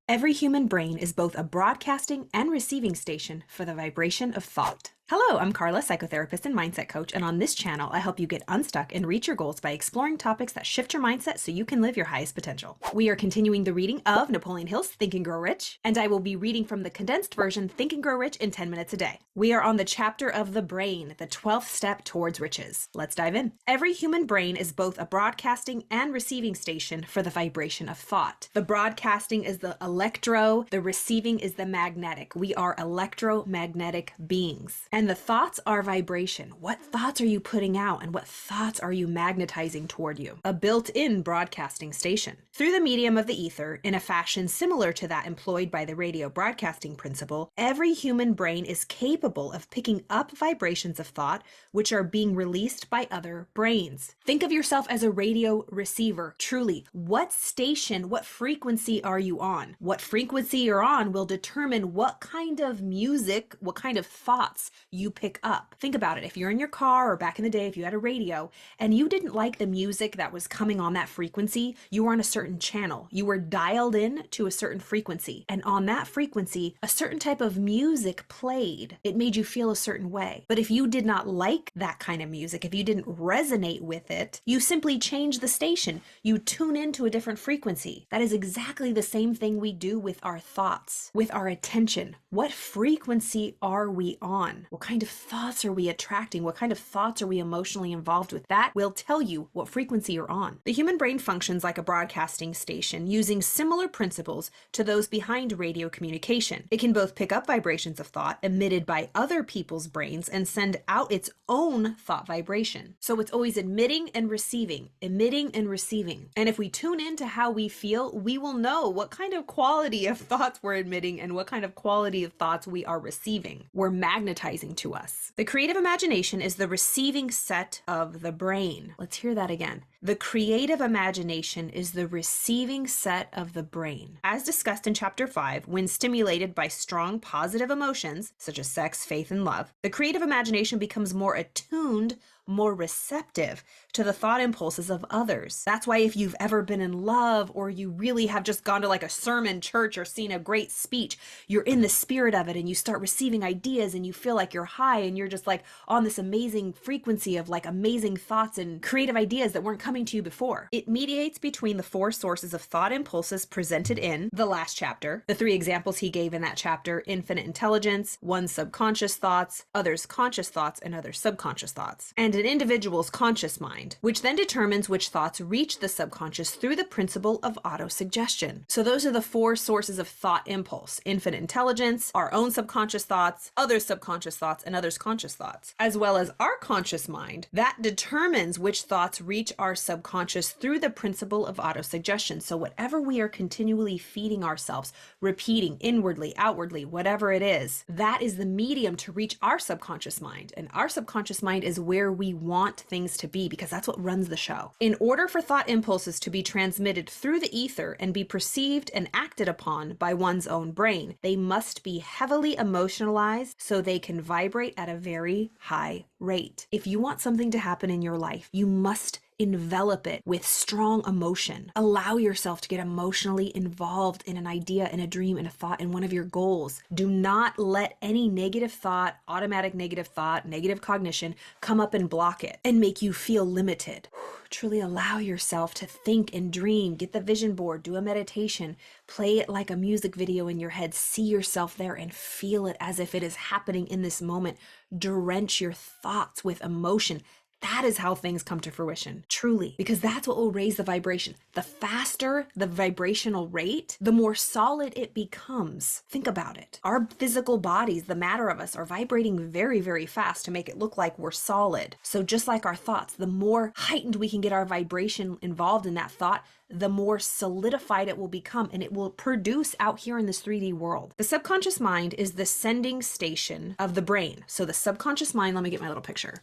Every human brain is both a broadcasting and receiving station for the vibration of thought. Hello, I'm Carla, psychotherapist and mindset coach, and on this channel, I help you get unstuck and reach your goals by exploring topics that shift your mindset so you can live your highest potential. We are continuing the reading of Napoleon Hill's Think and Grow Rich, and I will be reading from the condensed version, Think and Grow Rich in 10 minutes a day. We are on the chapter of the brain, the 12th step towards riches. Let's dive in. Every human brain is both a broadcasting and receiving station for the vibration of thought. The broadcasting is the electro, the receiving is the magnetic. We are electromagnetic beings. And the thoughts are vibration. What thoughts are you putting out and what thoughts are you magnetizing toward you? A built-in broadcasting station. Through the medium of the ether, in a fashion similar to that employed by the radio broadcasting principle, every human brain is capable of picking up vibrations of thought which are being released by other brains. Think of yourself as a radio receiver. Truly, what station, what frequency are you on? What frequency you're on will determine what kind of music, what kind of thoughts you pick up. Think about it. If you're in your car or back in the day, if you had a radio and you didn't like the music that was coming on that frequency, you were on a certain channel. You were dialed in to a certain frequency. And on that frequency, a certain type of music played. It made you feel a certain way. But if you did not like that kind of music, if you didn't resonate with it, you simply change the station. You tune into a different frequency. That is exactly the same thing we do with our thoughts, with our attention. What frequency are we on? What kind of thoughts are we attracting? What kind of thoughts are we emotionally involved with? That will tell you what frequency you're on. The human brain functions like a broadcasting station using similar principles to those behind radio communication. It can both pick up vibrations of thought emitted by other people's brains and send out its own thought vibration. So it's always emitting and receiving, emitting and receiving. And if we tune into how we feel, we will know what kind of quality of thoughts we're emitting and what kind of quality of thoughts we are receiving. We're magnetizing to us. The creative imagination is the receiving set of the brain. Let's hear that again. The creative imagination is the receiving set of the brain. As discussed in chapter 5, when stimulated by strong positive emotions, such as sex, faith, and love, the creative imagination becomes more attuned, more receptive to the thought impulses of others. That's why if you've ever been in love or you really have just gone to like a sermon church or seen a great speech, you're in the spirit of it and you start receiving ideas and you feel like you're high and you're just like on this amazing frequency of like amazing thoughts and creative ideas that weren't coming to you before. It mediates between the four sources of thought impulses presented in the last chapter, the 3 examples he gave in that chapter: infinite intelligence, one's subconscious thoughts, others' conscious thoughts, and others' subconscious thoughts. And an individual's conscious mind, which then determines which thoughts reach the subconscious through the principle of autosuggestion. So those are the 4 sources of thought impulse: infinite intelligence, our own subconscious thoughts, others' subconscious thoughts, and others' conscious thoughts, as well as our conscious mind that determines which thoughts reach our subconscious through the principle of autosuggestion. So whatever we are continually feeding ourselves, repeating inwardly, outwardly, whatever it is, that is the medium to reach our subconscious mind. And our subconscious mind is where we want things to be, because that's what runs the show. In order for thought impulses to be transmitted through the ether and be perceived and acted upon by one's own brain, they must be heavily emotionalized so they can vibrate at a very high rate. If you want something to happen in your life, you must envelop it with strong emotion. Allow yourself to get emotionally involved in an idea, in a dream, in a thought, in one of your goals. Do not let any negative thought, automatic negative thought, negative cognition come up and block it and make you feel limited. Truly allow yourself to think and dream. Get the vision board, do a meditation, play it like a music video in your head. See yourself there and feel it as if it is happening in this moment. Drench your thoughts with emotion. That is how things come to fruition, truly, because that's what will raise the vibration. The faster the vibrational rate, the more solid it becomes. Think about it. Our physical bodies, the matter of us, are vibrating very, very fast to make it look like we're solid. So just like our thoughts, the more heightened we can get our vibration involved in that thought, the more solidified it will become, and it will produce out here in this 3D world. The subconscious mind is the sending station of the brain. So the subconscious mind, let me get my little picture.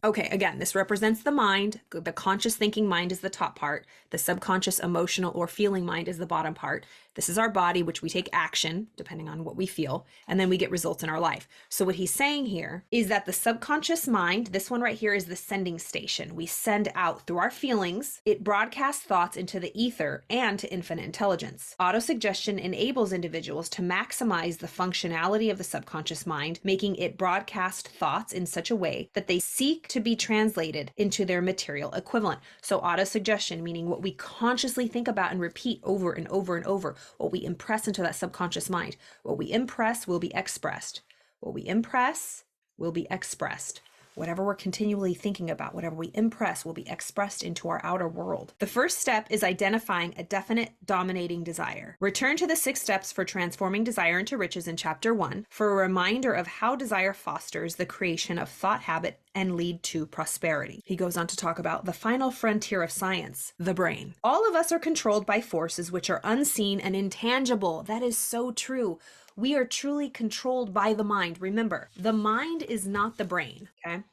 Okay, again, this represents the mind. The conscious thinking mind is the top part. The subconscious emotional or feeling mind is the bottom part. This is our body, which we take action depending on what we feel, and then we get results in our life. So what he's saying here is that the subconscious mind, this one right here, is the sending station. We send out through our feelings. It broadcasts thoughts into the ether and to infinite intelligence. Autosuggestion enables individuals to maximize the functionality of the subconscious mind, making it broadcast thoughts in such a way that they seek to be translated into their material equivalent. So autosuggestion, meaning what we consciously think about and repeat over and over and over, what we impress into that subconscious mind. What we impress will be expressed. What we impress will be expressed. Whatever we're continually thinking about, whatever we impress will be expressed into our outer world. The first step is identifying a definite dominating desire. Return to the 6 steps for transforming desire into riches in chapter 1 for a reminder of how desire fosters the creation of thought habit and lead to prosperity. He goes on to talk about the final frontier of science, the brain. All of us are controlled by forces which are unseen and intangible. That is so true. We are truly controlled by the mind. Remember, the mind is not the brain, okay?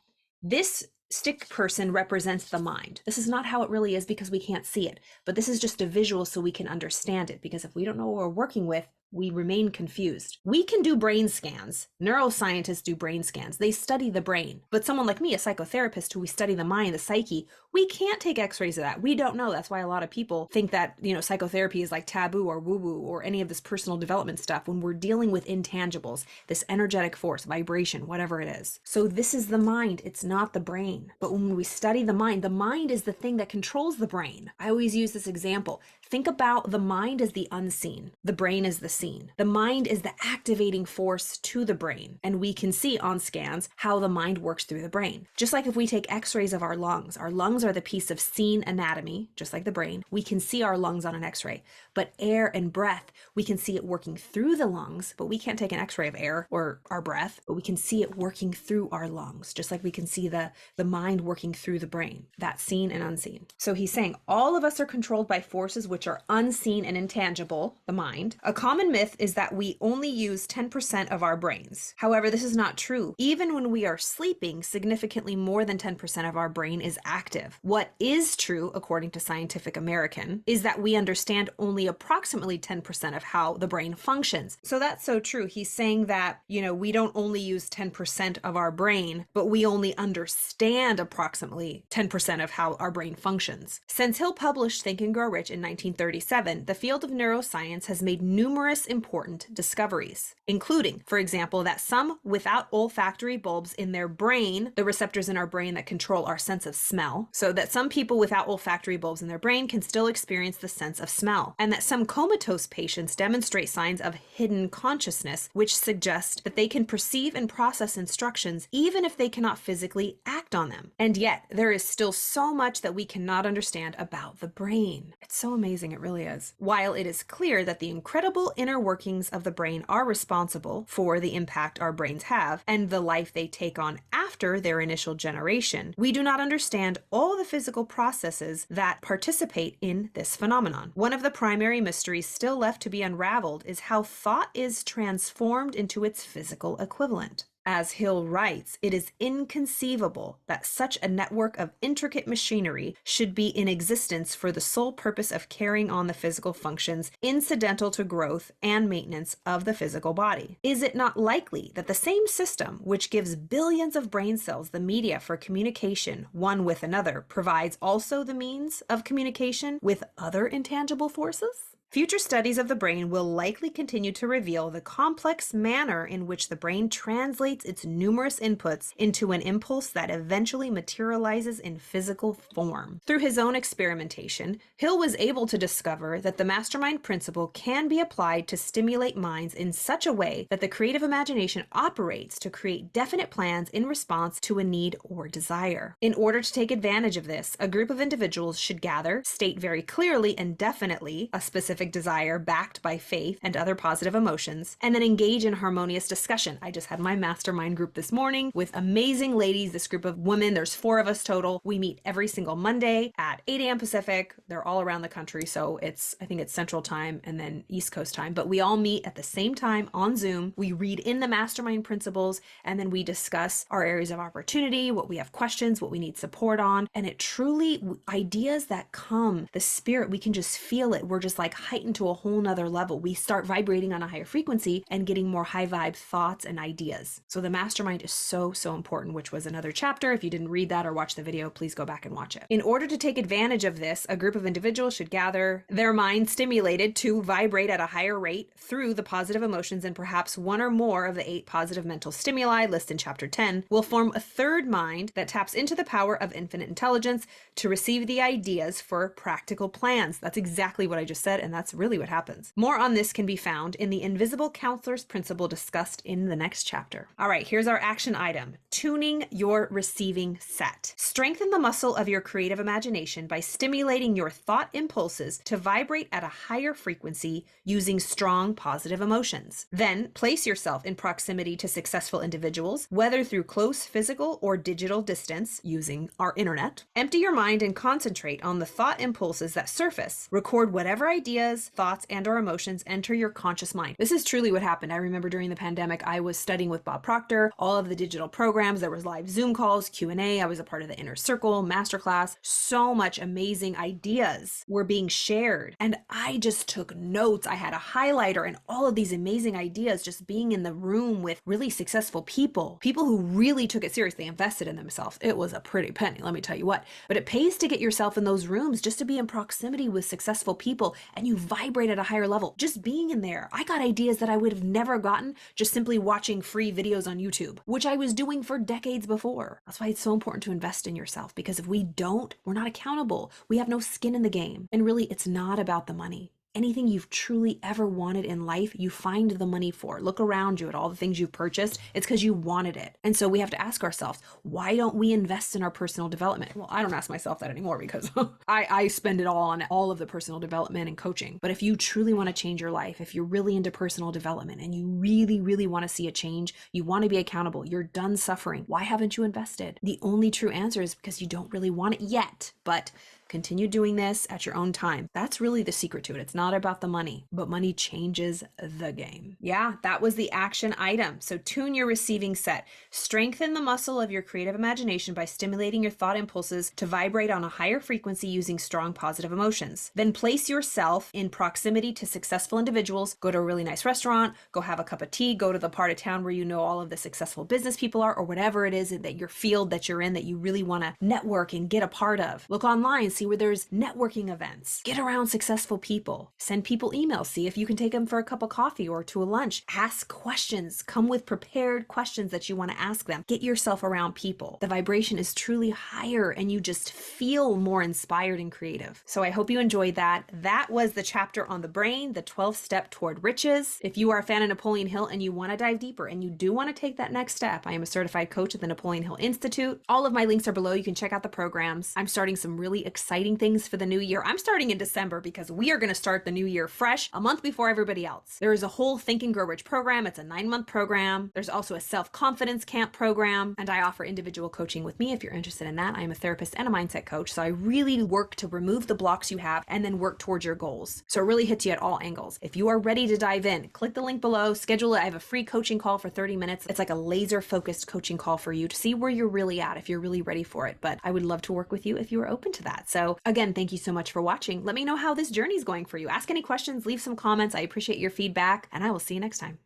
This stick person represents the mind. This is not how it really is because we can't see it, but this is just a visual so we can understand it, because if we don't know what we're working with, we remain confused. We can do brain scans. Neuroscientists do brain scans. They study the brain. But someone like me, a psychotherapist who we study the mind, the psyche, we can't take x-rays of that. We don't know. That's why a lot of people think that, psychotherapy is like taboo or woo-woo or any of this personal development stuff when we're dealing with intangibles, this energetic force, vibration, whatever it is. So this is the mind. It's not the brain. But when we study the mind is the thing that controls the brain. I always use this example. Think about the mind as the unseen. The brain is the seen. The mind is the activating force to the brain. And we can see on scans how the mind works through the brain. Just like if we take x-rays of our lungs are the piece of seen anatomy, just like the brain. We can see our lungs on an x-ray. But air and breath, we can see it working through the lungs, but we can't take an x-ray of air or our breath, but we can see it working through our lungs, just like we can see the mind working through the brain. That's seen and unseen. So he's saying all of us are controlled by forces which are unseen and intangible, the mind. A common myth is that we only use 10% of our brains. However, this is not true. Even when we are sleeping, significantly more than 10% of our brain is active. What is true, according to Scientific American, is that we understand only approximately 10% of how the brain functions. So that's so true. He's saying that, we don't only use 10% of our brain, but we only understand approximately 10% of how our brain functions. Since Hill published Think and Grow Rich in 1937, the field of neuroscience has made numerous important discoveries, including, for example, that some without olfactory bulbs in their brain, the receptors in our brain that control our sense of smell, so that some people without olfactory bulbs in their brain can still experience the sense of smell, and that some comatose patients demonstrate signs of hidden consciousness, which suggest that they can perceive and process instructions even if they cannot physically act on them. And yet, there is still so much that we cannot understand about the brain. It's so amazing, it really is. While it is clear that the incredible inner workings of the brain are responsible for the impact our brains have and the life they take on after their initial generation, we do not understand all the physical processes that participate in this phenomenon. One of the primary mysteries still left to be unraveled is how thought is transformed into its physical equivalent. As Hill writes, it is inconceivable that such a network of intricate machinery should be in existence for the sole purpose of carrying on the physical functions incidental to growth and maintenance of the physical body. Is it not likely that the same system which gives billions of brain cells the media for communication one with another provides also the means of communication with other intangible forces? Future studies of the brain will likely continue to reveal the complex manner in which the brain translates its numerous inputs into an impulse that eventually materializes in physical form. Through his own experimentation, Hill was able to discover that the mastermind principle can be applied to stimulate minds in such a way that the creative imagination operates to create definite plans in response to a need or desire. In order to take advantage of this, a group of individuals should gather, state very clearly and definitely a specific specific desire backed by faith and other positive emotions, and then engage in harmonious discussion. I just had my mastermind group this morning with amazing ladies, this group of women. There's 4 of us total. We meet every single Monday at 8 a.m. Pacific. They're all around the country, so I think it's Central Time and then East Coast time, but we all meet at the same time on Zoom. We read in the mastermind principles, and then we discuss our areas of opportunity, what we have questions, what we need support on, and it truly, ideas that come, the spirit, we can just feel it. We're just like heightened to a whole nother level. We start vibrating on a higher frequency and getting more high vibe thoughts and ideas. So the mastermind is so important, which was another chapter. If you didn't read that or watch the video, please go back and watch it. In order to take advantage of this, a group of individuals should gather their mind stimulated to vibrate at a higher rate through the positive emotions, and perhaps one or more of the 8 positive mental stimuli listed in chapter 10 will form a third mind that taps into the power of infinite intelligence to receive the ideas for practical plans. That's exactly what I just said, and that's really what happens. More on this can be found in the Invisible Counselor's Principle discussed in the next chapter. All right, here's our action item: tuning your receiving set. Strengthen the muscle of your creative imagination by stimulating your thought impulses to vibrate at a higher frequency using strong positive emotions. Then place yourself in proximity to successful individuals, whether through close physical or digital distance using our internet. Empty your mind and concentrate on the thought impulses that surface. Record whatever ideas, thoughts, and/or emotions enter your conscious mind. This is truly what happened. I remember during the pandemic, I was studying with Bob Proctor, all of the digital programs. There was live Zoom calls, Q&A. I was a part of the Inner Circle masterclass. So much amazing ideas were being shared, and I just took notes. I had a highlighter and all of these amazing ideas, just being in the room with really successful people who really took it seriously, invested in themselves. It was a pretty penny, let me tell you what. But it pays to get yourself in those rooms, just to be in proximity with successful people, and you vibrate at a higher level just being in there. I got ideas that I would have never gotten just simply watching free videos on YouTube, which I was doing for decades before. That's why it's so important to invest in yourself, because if we don't, we're not accountable. We have no skin in the game. And really, it's not about the money. Anything you've truly ever wanted in life, you find the money for. Look around you at all the things you've purchased. It's because you wanted it. And so we have to ask ourselves, why don't we invest in our personal development? Well, I don't ask myself that anymore because I spend it all on all of the personal development and coaching. But if you truly want to change your life, if you're really into personal development and you really want to see a change, you want to be accountable, you're done suffering, why haven't you invested? The only true answer is because you don't really want it yet. But continue doing this at your own time. That's really the secret to it. It's not about the money, but money changes the game. Yeah, that was the action item. So tune your receiving set. Strengthen the muscle of your creative imagination by stimulating your thought impulses to vibrate on a higher frequency using strong positive emotions. Then place yourself in proximity to successful individuals. Go to a really nice restaurant, go have a cup of tea, go to the part of town where you know all of the successful business people are, or whatever it is that your field that you're in that you really want to network and get a part of. Look online, see where there's networking events. Get around successful people. Send people emails. See if you can take them for a cup of coffee or to a lunch. Ask questions. Come with prepared questions that you want to ask them. Get yourself around people. The vibration is truly higher and you just feel more inspired and creative. So I hope you enjoyed that. That was the chapter on the brain, the 12th step toward riches. If you are a fan of Napoleon Hill and you want to dive deeper and you do want to take that next step, I am a certified coach at the Napoleon Hill Institute. All of my links are below. You can check out the programs. I'm starting some really exciting things for the new year. I'm starting in December because we are going to start the new year fresh a month before everybody else. There is a whole Think and Grow Rich program. It's a 9-month program. There's also a self-confidence camp program, and I offer individual coaching with me if you're interested in that. I am a therapist and a mindset coach, so I really work to remove the blocks you have and then work towards your goals. So it really hits you at all angles. If you are ready to dive in, click the link below, schedule it. I have a free coaching call for 30 minutes. It's like a laser-focused coaching call for you to see where you're really at, if you're really ready for it. But I would love to work with you if you are open to that. So again, thank you so much for watching. Let me know how this journey is going for you. Ask any questions, leave some comments. I appreciate your feedback, and I will see you next time.